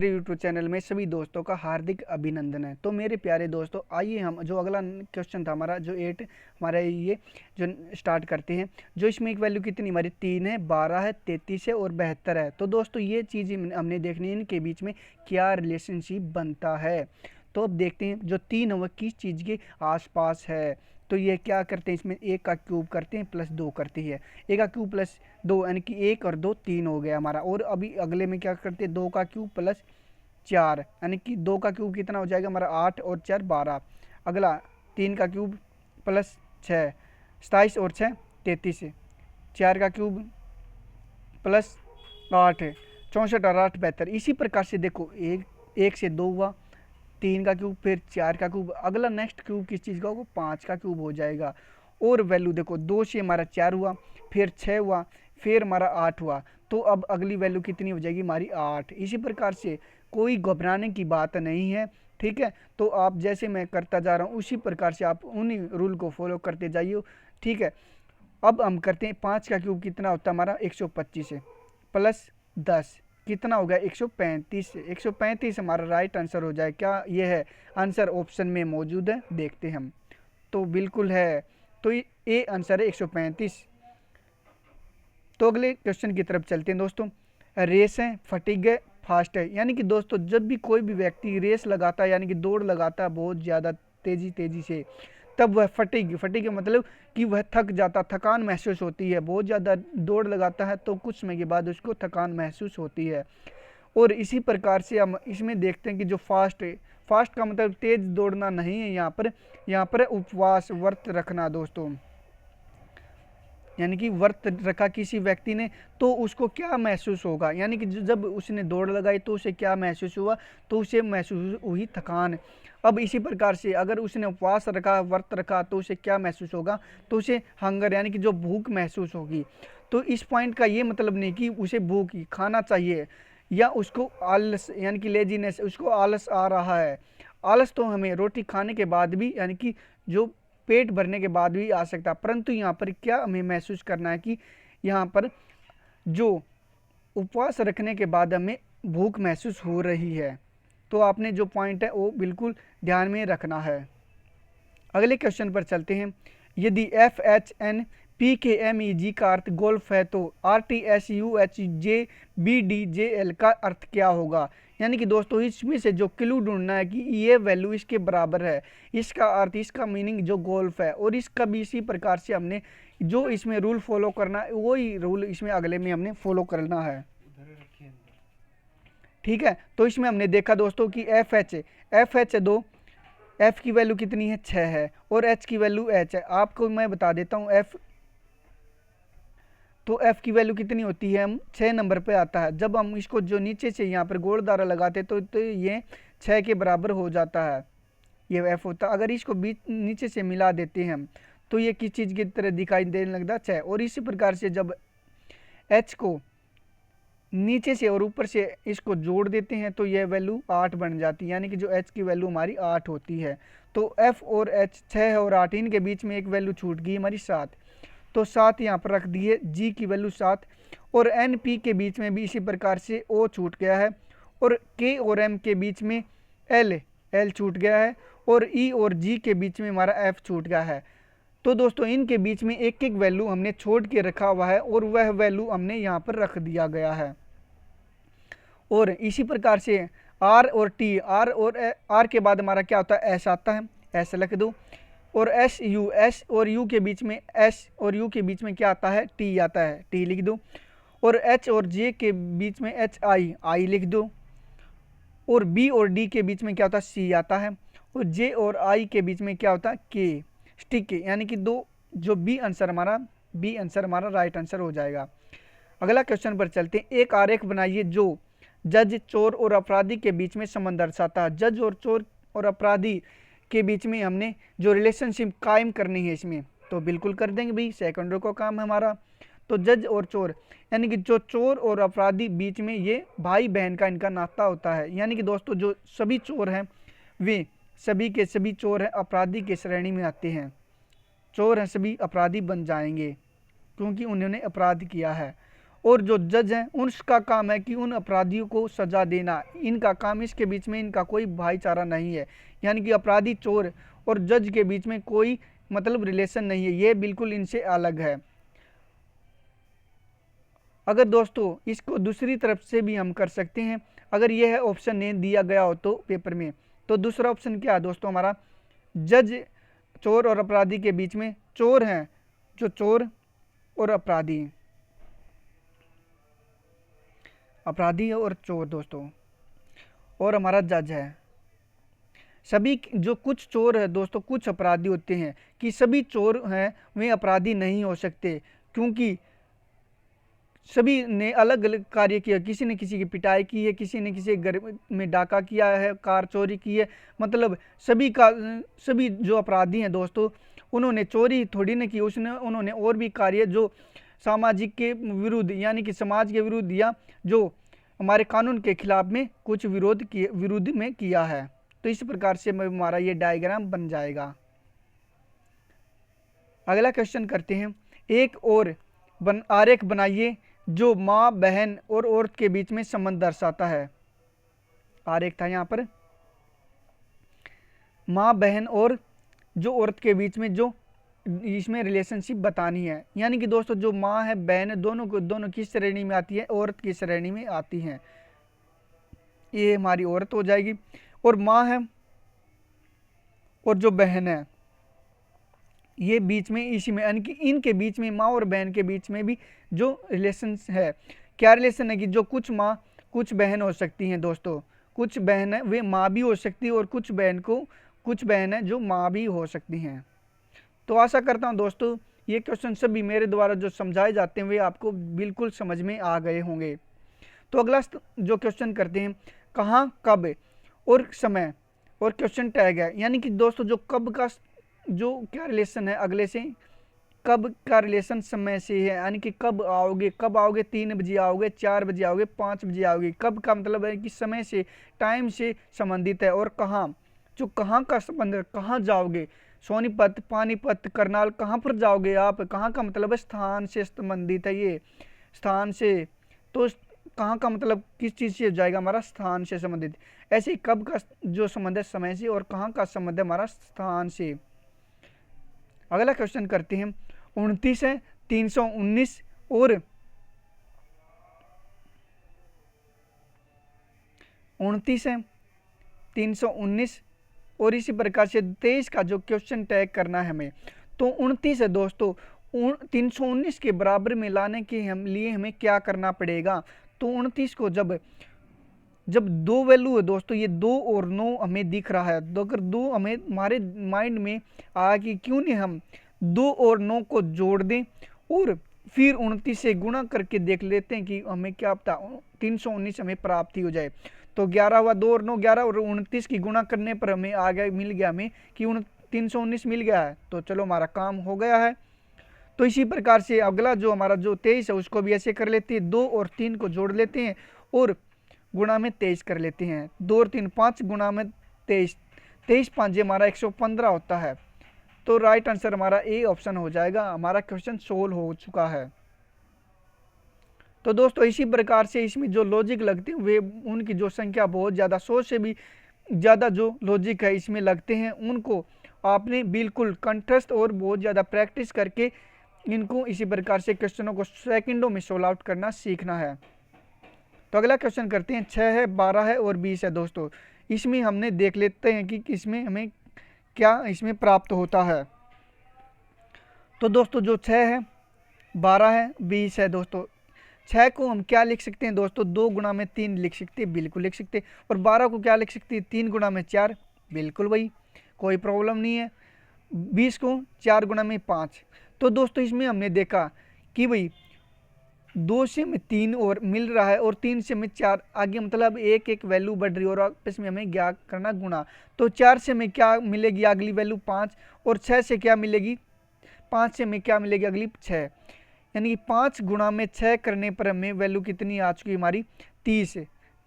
मेरे YouTube channel में सभी दोस्तों का हार्दिक अभिनंदन है। तो मेरे प्यारे दोस्तों, आइए हम जो अगला क्वेश्चन था हमारा जो 8 हमारा ये जो स्टार्ट करते हैं। जो इसमें एक वैल्यू कितनी हमारी 3 है, 12 है, 33 है और 72 है। तो दोस्तों ये चीज़ हमने देखनी है, इनके बीच में क्या रिलेशनशिप बनता है। तो अब देखते हैं जो 3 है वह किस चीज़ के आसपास है। तो ये क्या करते हैं, इसमें 1 का क्यूब करते हैं प्लस 2 करती है। 1 का क्यूब प्लस 2 यानी कि 1 और 2 3 हो गया हमारा। और अभी अगले में क्या करते हैं, 2 का क्यूब प्लस 4 यानी कि 2 का क्यूब कितना हो जाएगा हमारा 8 और 4 12। अगला 3 का क्यूब प्लस 6 27 और 6 33 है। 4 का क्यूब प्लस 8 है 64 और 8 72। इसी प्रकार से देखो एक से 2 हुआ, 3 का क्यूब फिर 4 का क्यूब, अगला नेक्स्ट क्यूब किस चीज़ का होगा, 5 का क्यूब हो जाएगा। और वैल्यू देखो 2 से हमारा 4 हुआ, फिर 6 हुआ, फिर हमारा 8 हुआ। तो अब अगली वैल्यू कितनी हो जाएगी हमारी 8। इसी प्रकार से कोई घबराने की बात नहीं है, ठीक है। तो आप जैसे मैं करता जा रहा हूँ उसी प्रकार से आप उन्हीं रूल को फॉलो करते जाइए, ठीक है। अब हम करते हैं 5 का क्यूब कितना होता है हमारा 125 है प्लस 10 कितना हो गया 135 है। 135 हमारा राइट आंसर हो जाए। क्या ये है आंसर ऑप्शन में मौजूद है, देखते हैं हम। तो बिल्कुल है, तो ये आंसर है 135। तो अगले क्वेश्चन की तरफ चलते हैं दोस्तों। रेस है, फटीग है, फास्ट है। यानी कि दोस्तों जब भी कोई भी व्यक्ति रेस लगाता है यानी कि दौड़ लगाता है बहुत ज़्यादा तेज़ी से, तब वह फटीग का मतलब कि वह थक जाता, थकान महसूस होती है। बहुत ज़्यादा दौड़ लगाता है तो कुछ समय के बाद उसको थकान महसूस होती है। और इसी प्रकार से हम इसमें देखते हैं कि जो फास्ट है, फास्ट का मतलब तेज़ दौड़ना नहीं है, यहाँ पर उपवास व्रत रखना दोस्तों। यानी कि व्रत रखा किसी व्यक्ति ने तो उसको क्या महसूस होगा, यानी कि जब उसने दौड़ लगाई तो उसे क्या महसूस हुआ, तो उसे महसूस हुई थकान। अब इसी प्रकार से अगर उसने उपवास रखा, व्रत रखा, तो उसे क्या महसूस होगा, तो उसे हंगर यानी कि जो भूख महसूस होगी। तो इस पॉइंट का ये मतलब नहीं कि उसे भूख खाना चाहिए या उसको आलस यानी कि लेजीनेस, उसको आलस आ रहा है। आलस तो हमें रोटी खाने के बाद भी यानी कि जो पेट भरने के बाद भी आ सकता है, परंतु यहाँ पर क्या हमें महसूस करना है कि यहाँ पर जो उपवास रखने के बाद हमें भूख महसूस हो रही है। तो आपने जो पॉइंट है वो बिल्कुल ध्यान में रखना है। अगले क्वेश्चन पर चलते हैं। यदि FHNPKMEG का अर्थ गोल्फ है तो RTSUHJBDJL का अर्थ क्या होगा। यानी कि दोस्तों इसमें से जो क्लू ढूंढना है कि ये वैल्यू इसके बराबर है, इसका अर्थ, इसका मीनिंग जो गोल्फ है। और इसका भी इसी प्रकार से हमने जो इसमें रूल फॉलो करना है वही रूल इसमें अगले में हमने फॉलो करना है, ठीक है। तो इसमें हमने देखा दोस्तों कि एफ एच 2, एफ की वैल्यू कितनी है 6 है और एच की वैल्यू एच है। आपको मैं बता देता हूँ एफ की वैल्यू कितनी होती है, हम 6 नंबर पे आता है। जब हम इसको जो नीचे से यहाँ पर गोल दारा लगाते तो ये 6 के बराबर हो जाता है, ये एफ होता। अगर इसको बीच नीचे से मिला देते हैं हम तो ये किस चीज़ की तरह दिखाई देने लगता है 6। और इसी प्रकार से जब एच को नीचे से और ऊपर से इसको जोड़ देते हैं तो यह वैल्यू 8 बन जाती है, यानी कि जो एच की वैल्यू हमारी 8 होती है। तो एफ और एच 6 और 8, इनके बीच में एक वैल्यू छूट गई हमारी 7, तो 7 यहाँ पर रख दिए। जी की वैल्यू 7 और एन पी के बीच में भी इसी प्रकार से ओ छूट गया है और के और एम के बीच में एल छूट गया है और ई और जी के बीच में हमारा एफ छूट गया है। तो दोस्तों इनके बीच में एक एक वैल्यू हमने छोड़ के रखा हुआ है और वह वैल्यू हमने यहाँ पर रख दिया गया है। और इसी प्रकार से आर और टी, आर के बाद हमारा क्या होता है, एस आता है, एस लिख दो। और एस और यू के बीच में, एस और यू के बीच में क्या आता है, टी आता है, टी लिख दो। और एच और जे के बीच में आई लिख दो। और बी और डी के बीच में क्या होता है, सी आता है। और जे और आई के बीच में क्या होता है, के, स्टिक, यानी कि दो, जो बी आंसर हमारा राइट आंसर हो जाएगा। अगला क्वेश्चन पर चलते हैं। एक आरेख बनाइए जो जज, चोर और अपराधी के बीच में संबंध दर्शाता है। जज और चोर और अपराधी के बीच में हमने जो रिलेशनशिप कायम करनी है इसमें, तो बिल्कुल कर देंगे भाई, सेकंड रो का काम है हमारा। तो जज और चोर यानी कि जो चोर और अपराधी बीच में ये भाई बहन का इनका नाता होता है। यानी कि दोस्तों जो सभी चोर हैं वे सभी के सभी चोर हैं अपराधी के श्रेणी में आते हैं। चोर हैं सभी अपराधी बन जाएंगे क्योंकि उन्होंने अपराध किया है। और जो जज हैं उनका काम है कि उन अपराधियों को सजा देना। इनका काम, इसके बीच में इनका कोई भाईचारा नहीं है, यानी कि अपराधी चोर और जज के बीच में कोई मतलब रिलेशन नहीं है, ये बिल्कुल इनसे अलग है। अगर दोस्तों इसको दूसरी तरफ से भी हम कर सकते हैं, अगर यह ऑप्शन नहीं दिया गया हो तो पेपर में, तो दूसरा ऑप्शन क्या है दोस्तों हमारा, जज चोर और अपराधी के बीच में चोर हैं, जो चोर और अपराधी है और चोर दोस्तों, और हमारा जज है। सभी जो कुछ चोर है दोस्तों, कुछ अपराधी होते हैं कि सभी चोर हैं वे अपराधी नहीं हो सकते, क्योंकि सभी ने अलग अलग कार्य किया, किसी ने किसी की पिटाई की है, किसी ने किसी घर में डाका किया है, कार चोरी की है, मतलब सभी जो अपराधी हैं दोस्तों, उन्होंने चोरी थोड़ी ना की, उन्होंने और भी कार्य जो सामाजिक के विरुद्ध, यानी कि समाज के विरुद्ध या जो हमारे कानून के खिलाफ में कुछ विरोध में किया है। तो इस प्रकार से हमारा ये डायग्राम बन जाएगा। अगला क्वेश्चन करते हैं, एक और आरेख बनाइए जो माँ, बहन और औरत के बीच में संबंध दर्शाता है। आरेख था यहाँ पर माँ, बहन और जो औरत के बीच में जो इसमें रिलेशनशिप बतानी है, यानी कि दोस्तों जो माँ है, बहन है, दोनों किस श्रेणी में आती है, औरत की श्रेणी में आती हैं। ये हमारी औरत हो जाएगी, और माँ है और जो बहन है ये बीच में इसी में, यानी कि इनके बीच में, माँ और बहन के बीच में भी जो रिलेशन है, क्या रिलेशन है कि जो कुछ माँ कुछ बहन हो सकती हैं दोस्तों, कुछ बहन है वे माँ भी हो सकती है, और कुछ बहन है जो माँ भी हो सकती हैं। तो आशा करता हूँ दोस्तों ये क्वेश्चन सभी मेरे द्वारा जो समझाए जाते हैं वे आपको बिल्कुल समझ में आ गए होंगे। तो अगला जो क्वेश्चन करते हैं, कहाँ, कब और समय, और क्वेश्चन टैग है, यानी कि दोस्तों जो कब का जो क्या रिलेशन है अगले से, कब का रिलेशन समय से है, यानी कि कब आओगे, 3 बजे आओगे, 4 बजे आओगे, 5 बजे आओगे, कब का मतलब है कि समय से, टाइम से संबंधित है। और कहाँ, जो कहाँ का संबंध है, कहाँ जाओगे, सोनीपत, पानीपत, करनाल, कहाँ पर जाओगे आप, कहाँ का मतलब है स्थान से संबंधित है, ये स्थान से, तो कहाँ का मतलब किस चीज़ से जाएगा, हमारा स्थान से संबंधित। ऐसे कब का जो संबंध है समय से, और कहाँ का संबंध है हमारा स्थान से। अगला क्वेश्चन करते हैं, 29 है, 319 और 29 है, 319 और इसी प्रकार से 23 का जो क्वेश्चन टैग करना है हमें, तो 29 है दोस्तों, 319 के बराबर में लाने के लिए हमें क्या करना पड़ेगा। तो 29 को जब दो वैल्यू है दोस्तों, ये 2 और 9 हमें दिख रहा है, तो अगर 2 हमें हमारे माइंड में आया कि क्यों नहीं हम 2 और 9 को जोड़ दें और फिर 29 से गुणा करके देख लेते हैं कि हमें क्या पता 319 हमें प्राप्ति हो जाए। तो 11 हुआ, 2 और 9 11, और 29 की गुणा करने पर हमें आ गया, मिल गया हमें कि 319 मिल गया है, तो चलो हमारा काम हो गया है। तो इसी प्रकार से अगला जो हमारा जो 23 है उसको भी ऐसे कर लेते हैं, 2 और 3 को जोड़ लेते हैं और गुणा में 23 कर लेते हैं, 2 और 3 5 गुणा में 23, 23 5 हमारा 115 होता है। तो राइट आंसर हमारा ए ऑप्शन हो जाएगा। हमारा क्वेश्चन सोल्व हो चुका है। तो दोस्तों इसी प्रकार से इसमें जो लॉजिक लगते हैं वे उनकी जो संख्या बहुत ज़्यादा, 100 से भी ज़्यादा जो लॉजिक है इसमें लगते हैं, उनको आपने बिल्कुल कंठस्थ और बहुत ज़्यादा प्रैक्टिस करके इनको इसी प्रकार से क्वेश्चनों को सेकंडों में सोल्व आउट करना सीखना है। तो अगला क्वेश्चन करते हैं, 6 है, 12 है और 20 है दोस्तों। इसमें हमने देख लेते हैं कि इसमें हमें क्या इसमें प्राप्त होता है। तो दोस्तों जो 6 है, 12 है, 20 है दोस्तों, 6 को हम क्या लिख सकते हैं दोस्तों, 2 गुणा में 3 लिख सकते हैं, बिल्कुल लिख सकते हैं। और 12 को क्या लिख सकते हैं, 3 गुणा में 4, बिल्कुल भाई कोई प्रॉब्लम नहीं है। 20 को 4 गुणा में 5। तो दोस्तों इसमें हमने देखा कि भाई 2 से हमें 3 और मिल रहा है और 3 से हमें 4 आगे, मतलब एक एक वैल्यू बढ़ रही है और आपस में हमें क्या करना, गुणा। तो 4 से हमें क्या मिलेगी अगली वैल्यू 5, और 6 से क्या मिलेगी, 5 से हमें क्या मिलेगी अगली 6, यानी कि 5 गुणा में 6 करने पर हमें वैल्यू कितनी आ चुकी हमारी, 30।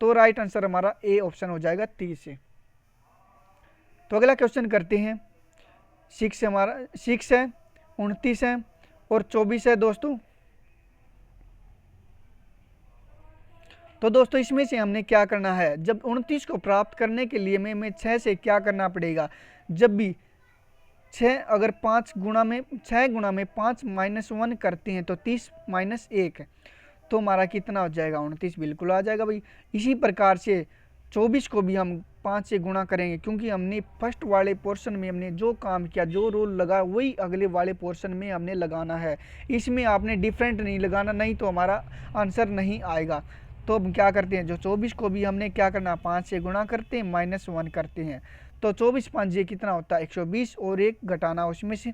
तो राइट आंसर हमारा ए ऑप्शन हो जाएगा 30। तो अगला क्वेश्चन करते हैं, 6 हमारा 6 है, 29 है और 24 है दोस्तों। तो दोस्तों इसमें से हमने क्या करना है, जब 29 को प्राप्त करने के लिए हमें 6 से क्या करना पड़ेगा, जब भी 6 अगर 5 गुणा में 6 गुणा में 5 -1 करते हैं तो 30 -1 है, तो हमारा कितना हो जाएगा 29 बिल्कुल आ जाएगा भाई। इसी प्रकार से 24 को भी हम 5 से गुणा करेंगे, क्योंकि हमने फर्स्ट वाले पोर्शन में हमने जो काम किया, जो रूल लगा, वही अगले वाले पोर्शन में हमने लगाना है। इसमें आपने डिफरेंट नहीं लगाना, नहीं तो हमारा आंसर नहीं आएगा। तो हम क्या करते हैं, जो 24 को भी हमने क्या करना, 5 से गुणा करते हैं, -1 करते हैं, तो 24 5 ये कितना होता है 120, और एक घटाना उसमें से,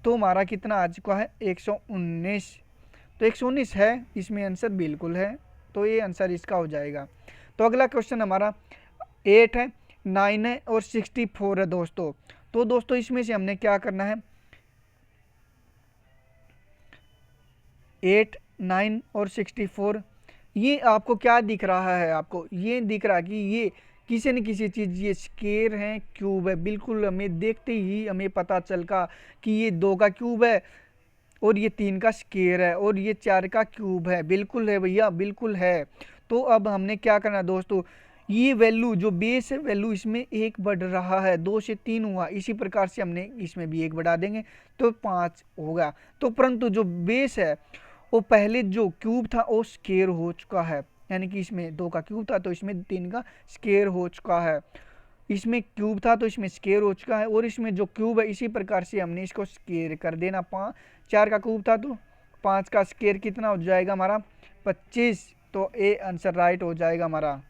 तो हमारा कितना आ चुका है 119। तो 119 है, इसमें आंसर बिल्कुल है, तो ये आंसर इसका हो जाएगा। तो अगला क्वेश्चन हमारा 8 है, 9 है और 64 है दोस्तों। तो दोस्तों इसमें से हमने क्या करना है, 8, 9 और 64, ये आपको क्या दिख रहा है, आपको ये दिख रहा है कि ये किसी न किसी चीज़, ये स्क्वायर है, क्यूब है, बिल्कुल हमें देखते ही हमें पता चलगा कि ये 2 का क्यूब है और ये 3 का स्क्वायर है और ये 4 का क्यूब है। बिल्कुल है भैया, बिल्कुल है। तो अब हमने क्या करना है दोस्तों, ये वैल्यू जो बेस है, वैल्यू इसमें 1 बढ़ रहा है, 2 से 3 हुआ, इसी प्रकार से हमने इसमें भी 1 बढ़ा देंगे तो 5 होगा। तो परंतु जो बेस है वो पहले जो क्यूब था वो स्क्वायर हो चुका है, यानी कि इसमें 2 का क्यूब था तो इसमें 3 का स्क्वायर हो चुका है, इसमें क्यूब था तो इसमें स्क्वायर हो चुका है, और इसमें जो क्यूब है इसी प्रकार से हमने इसको स्क्वायर कर देना। 4 का क्यूब था तो 5 का स्क्वायर कितना हो जाएगा हमारा 25, तो ए आंसर राइट हो जाएगा हमारा।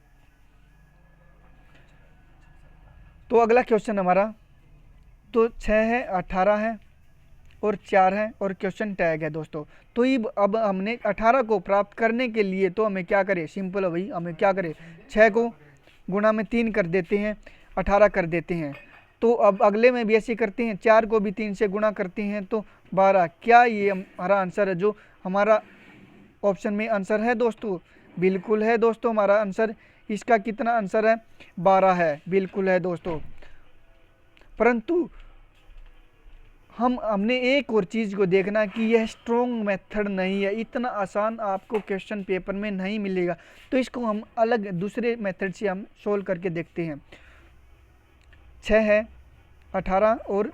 तो अगला क्वेश्चन हमारा तो 6 है, 18 है और 4 है और क्वेश्चन टैग है दोस्तों। तो ये अब हमने 18 को प्राप्त करने के लिए तो हमें क्या करें, सिंपल है भाई, हमें क्या करें 6 को गुणा में 3 कर देते हैं, 18 कर देते हैं। तो अब अगले में भी ऐसे करते हैं, 4 को भी 3 से गुणा करते हैं तो 12। क्या ये हमारा आंसर है, जो हमारा ऑप्शन में आंसर है दोस्तों? बिल्कुल है दोस्तों, हमारा आंसर इसका कितना आंसर है 12 है, बिल्कुल है दोस्तों। परंतु हमने एक और चीज़ को देखना कि यह स्ट्रॉन्ग मेथड नहीं है, इतना आसान आपको क्वेश्चन पेपर में नहीं मिलेगा, तो इसको हम अलग दूसरे मेथड से हम सोल्व करके देखते हैं। 6 है, 18 और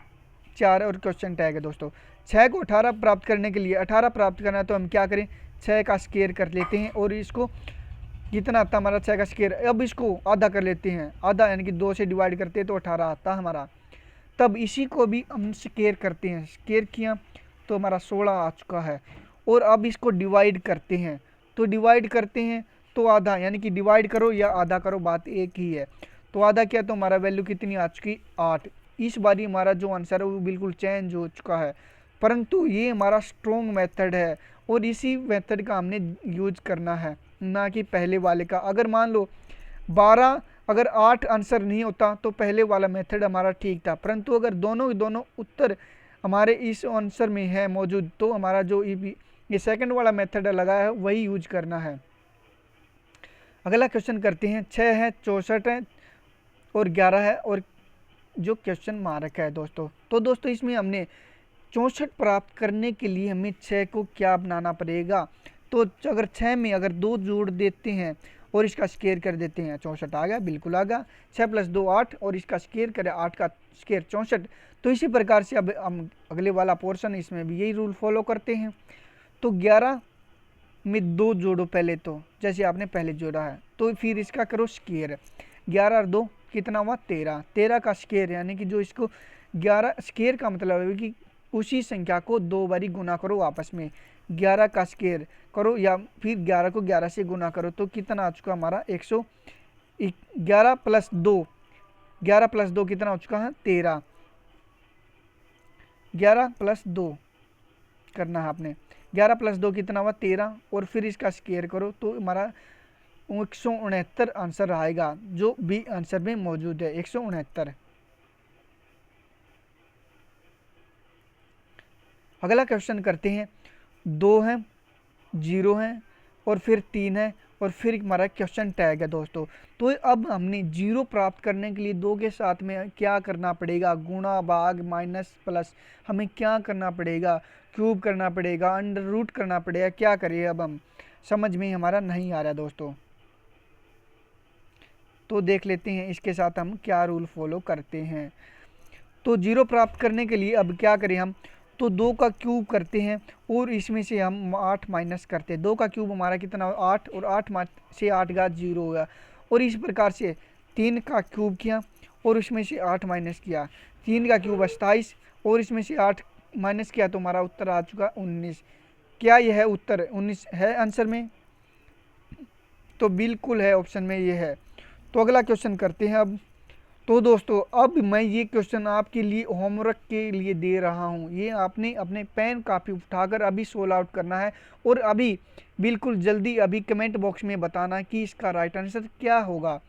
4 और क्वेश्चन टैग है दोस्तों। 6 को 18 प्राप्त करने के लिए 18 प्राप्त करना है तो हम क्या करें, 6 का स्क्वायर कर लेते हैं, और इसको कितना आता हमारा 6 का स्क्वायर, अब इसको आधा कर लेते हैं, आधा यानी कि 2 से डिवाइड करते हैं तो 18 आता हमारा। तब इसी को भी हम स्क्वायर करते हैं, स्क्वायर किया तो हमारा 16 आ चुका है, और अब इसको डिवाइड करते हैं, तो डिवाइड करते हैं तो आधा, यानी कि डिवाइड करो या आधा करो बात एक ही है। तो आधा किया तो हमारा वैल्यू कितनी आ चुकी 8। इस बारी हमारा जो आंसर है वो बिल्कुल चेंज हो चुका है, परंतु ये हमारा स्ट्रॉन्ग मेथड है और इसी मेथड का हमने यूज करना है, ना कि पहले वाले का। अगर मान लो 12 अगर 8 आंसर नहीं होता तो पहले वाला मेथड हमारा ठीक था, परंतु अगर दोनों उत्तर हमारे इस आंसर में है मौजूद तो हमारा जो ये सेकंड वाला मेथड लगाया है वही यूज करना है। अगला क्वेश्चन करते हैं। 6 है, 64 है और 11 है और जो क्वेश्चन मार्क है दोस्तों। तो दोस्तों इसमें हमने 64 प्राप्त करने के लिए हमें 6 को क्या बनाना पड़ेगा, तो अगर 6 में अगर 2 जोड़ देते हैं और इसका स्क्वायर कर देते हैं, 64 आ गया, बिल्कुल आ गया। 6 + 2 8 और इसका स्क्वायर करें, 8 का स्क्वायर 64। तो इसी प्रकार से अब हम अगले वाला पोर्शन इसमें भी यही रूल फॉलो करते हैं। तो 11 में 2 जोड़ो पहले, तो जैसे आपने पहले जोड़ा है, तो फिर इसका करो स्क्वायर। 11 और 2 कितना हुआ 13, 13 का स्क्वायर, यानी कि जो इसको 11 स्क्वायर का मतलब है कि उसी संख्या को 2 बारी गुना करो आपस में, 11 का स्क्वायर करो या फिर 11 को 11 से गुना करो, तो कितना आ चुका हमारा 11 + 2, 11 + 2 कितना हो चुका है 13, 11 + 2 करना है आपने, 11 + 2 कितना हुआ 13, और फिर इसका स्क्वायर करो तो हमारा 169 आंसर आएगा, जो बी आंसर में मौजूद है 169। अगला क्वेश्चन करते हैं। 2 है, 0 है और फिर 3 है और फिर हमारा क्वेश्चन टैग है दोस्तों। तो अब हमने 0 प्राप्त करने के लिए 2 के साथ में क्या करना पड़ेगा, गुणा भाग माइनस प्लस, हमें क्या करना पड़ेगा, क्यूब करना पड़ेगा, अंडर रूट करना पड़ेगा, क्या करिए अब हम समझ में हमारा नहीं आ रहा दोस्तों। तो देख लेते हैं इसके साथ हम क्या रूल फॉलो करते हैं। तो 0 प्राप्त करने के लिए अब क्या करें हम, तो 2 का क्यूब करते हैं और इसमें से हम 8 माइनस करते हैं। 2 का क्यूब हमारा कितना, 8, और 8 से 8 घात 0 होगा। और इस प्रकार से 3 का क्यूब किया और उसमें से 8 माइनस किया, 3 का क्यूब 27 और इसमें से 8 माइनस किया, तो हमारा उत्तर आ चुका 19। क्या यह है उत्तर 19 है आंसर में? तो बिल्कुल है, ऑप्शन में ये है। तो अगला क्वेश्चन करते हैं अब। तो दोस्तों अब मैं ये क्वेश्चन आपके लिए होमवर्क के लिए दे रहा हूँ। ये आपने अपने पेन कापी उठाकर अभी सोल्व आउट करना है और अभी बिल्कुल जल्दी अभी कमेंट बॉक्स में बताना कि इसका राइट आंसर क्या होगा।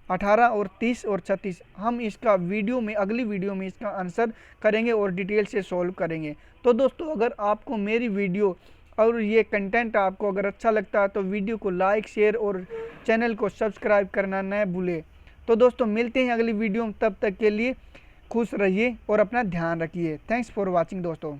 18 और 30 और 36 हम इसका वीडियो में, अगली वीडियो में इसका आंसर करेंगे और डिटेल से सॉल्व करेंगे। तो दोस्तों अगर आपको मेरी वीडियो और ये कंटेंट आपको अगर अच्छा लगता है तो वीडियो को लाइक, शेयर और चैनल को सब्सक्राइब करना न भूलें। तो दोस्तों मिलते हैं अगली वीडियो में, तब तक के लिए खुश रहिए और अपना ध्यान रखिए। थैंक्स फॉर वॉचिंग दोस्तों।